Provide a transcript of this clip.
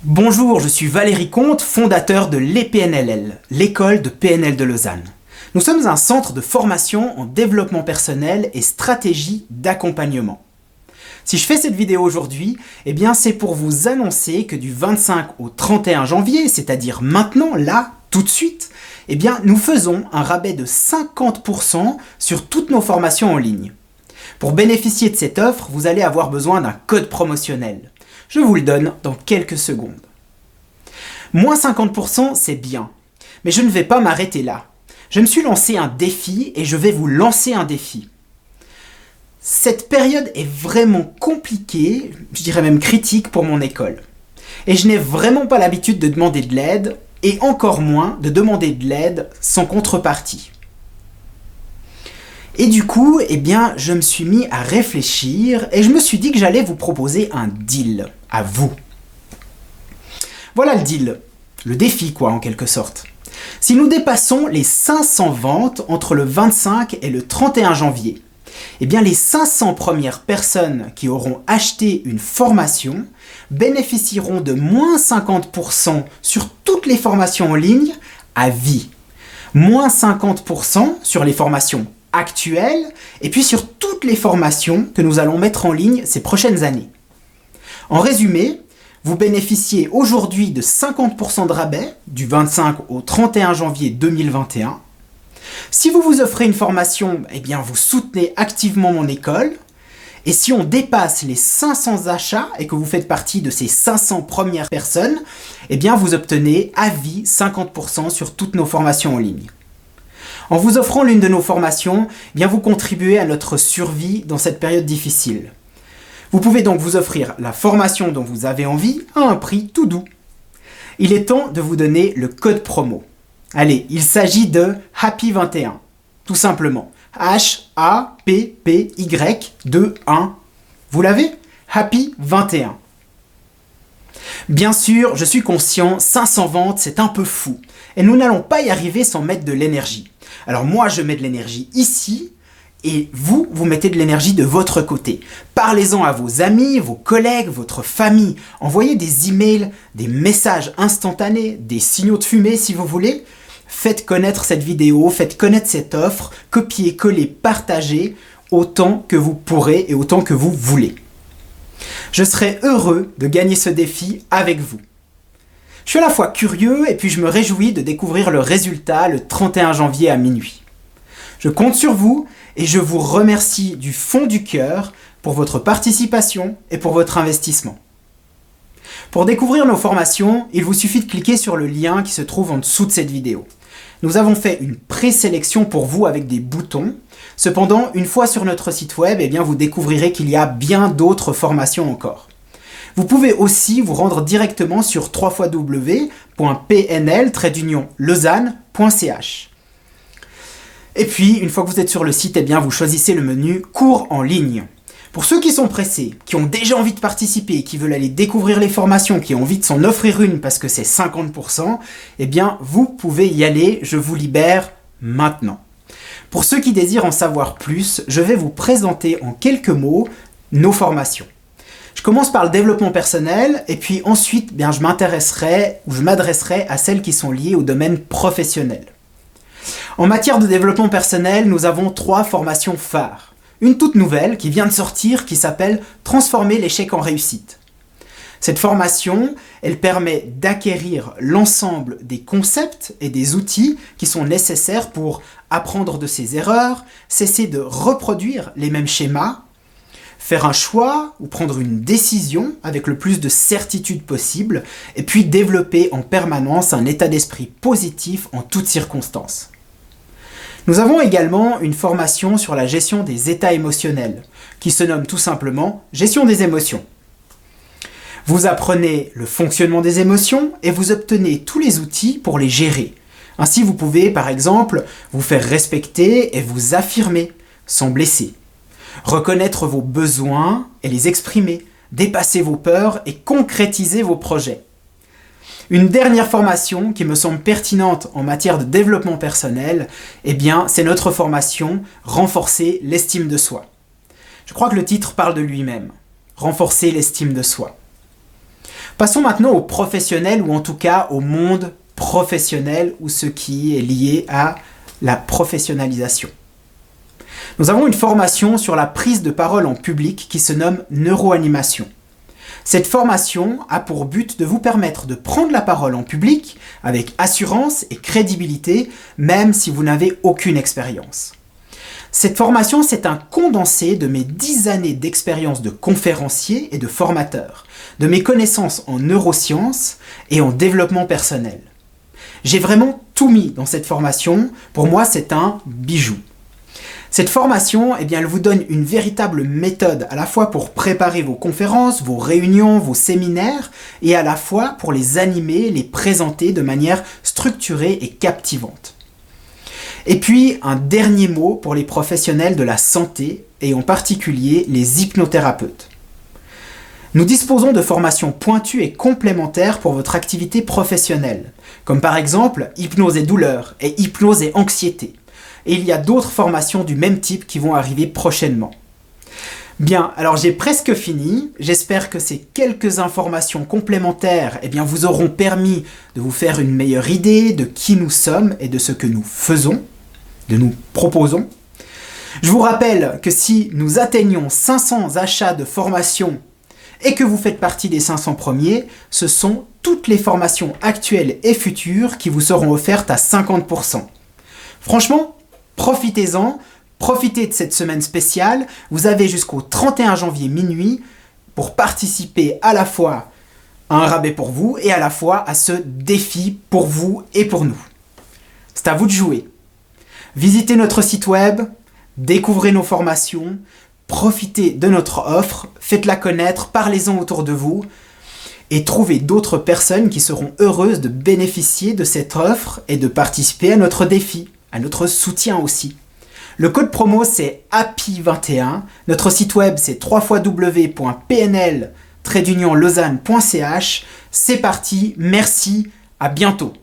Bonjour, je suis Valérie Comte, fondateur de l'EPNLL, l'école de PNL de Lausanne. Nous sommes un centre de formation en développement personnel et stratégie d'accompagnement. Si je fais cette vidéo aujourd'hui, c'est pour vous annoncer que du 25 au 31 janvier, c'est-à-dire maintenant, là, tout de suite, nous faisons un rabais de 50% sur toutes nos formations en ligne. Pour bénéficier de cette offre, vous allez avoir besoin d'un code promotionnel. Je vous le donne dans quelques secondes. Moins 50%, c'est bien. Mais je ne vais pas m'arrêter là. Je me suis lancé un défi et je vais vous lancer un défi. Cette période est vraiment compliquée, je dirais même critique pour mon école. Et je n'ai vraiment pas l'habitude de demander de l'aide, et encore moins de demander de l'aide sans contrepartie. Et du coup, je me suis mis à réfléchir et je me suis dit que j'allais vous proposer un deal à vous. Voilà le deal, le défi en quelque sorte. Si nous dépassons les 500 ventes entre le 25 et le 31 janvier, les 500 premières personnes qui auront acheté une formation bénéficieront de moins 50% sur toutes les formations en ligne à vie. Moins 50% sur les formations actuelles et puis sur toutes les formations que nous allons mettre en ligne ces prochaines années. En résumé, vous bénéficiez aujourd'hui de 50% de rabais du 25 au 31 janvier 2021. Si vous vous offrez une formation, vous soutenez activement mon école. Et si on dépasse les 500 achats et que vous faites partie de ces 500 premières personnes, vous obtenez à vie 50% sur toutes nos formations en ligne. En vous offrant l'une de nos formations, vous contribuez à notre survie dans cette période difficile. Vous pouvez donc vous offrir la formation dont vous avez envie à un prix tout doux. Il est temps de vous donner le code promo. Allez, il s'agit de Happy21, tout simplement. H-A-P-P-Y-2-1. Vous l'avez ? Happy21. Bien sûr, je suis conscient, 500 ventes, c'est un peu fou. Et nous n'allons pas y arriver sans mettre de l'énergie. Alors moi, je mets de l'énergie ici, et vous mettez de l'énergie de votre côté. Parlez-en à vos amis, vos collègues, votre famille. Envoyez des emails, des messages instantanés, des signaux de fumée si vous voulez. Faites connaître cette vidéo, faites connaître cette offre, copiez, collez, partagez autant que vous pourrez et autant que vous voulez. Je serai heureux de gagner ce défi avec vous. Je suis à la fois curieux et puis je me réjouis de découvrir le résultat le 31 janvier à minuit. Je compte sur vous et je vous remercie du fond du cœur pour votre participation et pour votre investissement. Pour découvrir nos formations, il vous suffit de cliquer sur le lien qui se trouve en dessous de cette vidéo. Nous avons fait une présélection pour vous avec des boutons. Cependant, une fois sur notre site web, vous découvrirez qu'il y a bien d'autres formations encore. Vous pouvez aussi vous rendre directement sur www.pnl-lausanne.ch. Et puis, une fois que vous êtes sur le site, vous choisissez le menu Cours en ligne. Pour ceux qui sont pressés, qui ont déjà envie de participer, qui veulent aller découvrir les formations, qui ont envie de s'en offrir une parce que c'est 50%, vous pouvez y aller, je vous libère maintenant. Pour ceux qui désirent en savoir plus, je vais vous présenter en quelques mots nos formations. Je commence par le développement personnel et puis ensuite, je m'adresserai à celles qui sont liées au domaine professionnel. En matière de développement personnel, nous avons 3 formations phares. Une toute nouvelle qui vient de sortir qui s'appelle « Transformer l'échec en réussite ». Cette formation, elle permet d'acquérir l'ensemble des concepts et des outils qui sont nécessaires pour apprendre de ses erreurs, cesser de reproduire les mêmes schémas, faire un choix ou prendre une décision avec le plus de certitude possible et puis développer en permanence un état d'esprit positif en toutes circonstances. Nous avons également une formation sur la gestion des états émotionnels, qui se nomme tout simplement « Gestion des émotions ». Vous apprenez le fonctionnement des émotions et vous obtenez tous les outils pour les gérer. Ainsi, vous pouvez, par exemple, vous faire respecter et vous affirmer, sans blesser. Reconnaître vos besoins et les exprimer, dépasser vos peurs et concrétiser vos projets. Une dernière formation qui me semble pertinente en matière de développement personnel, c'est notre formation « Renforcer l'estime de soi ». Je crois que le titre parle de lui-même. Renforcer l'estime de soi. Passons maintenant aux professionnels, ou en tout cas au monde professionnel, ou ce qui est lié à la professionnalisation. Nous avons une formation sur la prise de parole en public qui se nomme neuroanimation. Cette formation a pour but de vous permettre de prendre la parole en public avec assurance et crédibilité, même si vous n'avez aucune expérience. Cette formation, c'est un condensé de mes 10 années d'expérience de conférencier et de formateur, de mes connaissances en neurosciences et en développement personnel. J'ai vraiment tout mis dans cette formation. Pour moi, c'est un bijou. Cette formation, elle vous donne une véritable méthode à la fois pour préparer vos conférences, vos réunions, vos séminaires, et à la fois pour les animer, les présenter de manière structurée et captivante. Et puis, un dernier mot pour les professionnels de la santé, et en particulier les hypnothérapeutes. Nous disposons de formations pointues et complémentaires pour votre activité professionnelle, comme par exemple hypnose et douleur et hypnose et anxiété. Et il y a d'autres formations du même type qui vont arriver prochainement. Bien, alors j'ai presque fini. J'espère que ces quelques informations complémentaires vous auront permis de vous faire une meilleure idée de qui nous sommes et de ce que nous faisons, de nous proposons. Je vous rappelle que si nous atteignons 500 achats de formation et que vous faites partie des 500 premiers, ce sont toutes les formations actuelles et futures qui vous seront offertes à 50%. Franchement, profitez-en, profitez de cette semaine spéciale. Vous avez jusqu'au 31 janvier minuit pour participer à la fois à un rabais pour vous et à la fois à ce défi pour vous et pour nous. C'est à vous de jouer. Visitez notre site web, découvrez nos formations, profitez de notre offre, faites-la connaître, parlez-en autour de vous et trouvez d'autres personnes qui seront heureuses de bénéficier de cette offre et de participer à notre défi, à notre soutien aussi. Le code promo c'est HAPPY21, notre site web c'est www.pnl-lausanne.ch. C'est parti, merci, à bientôt.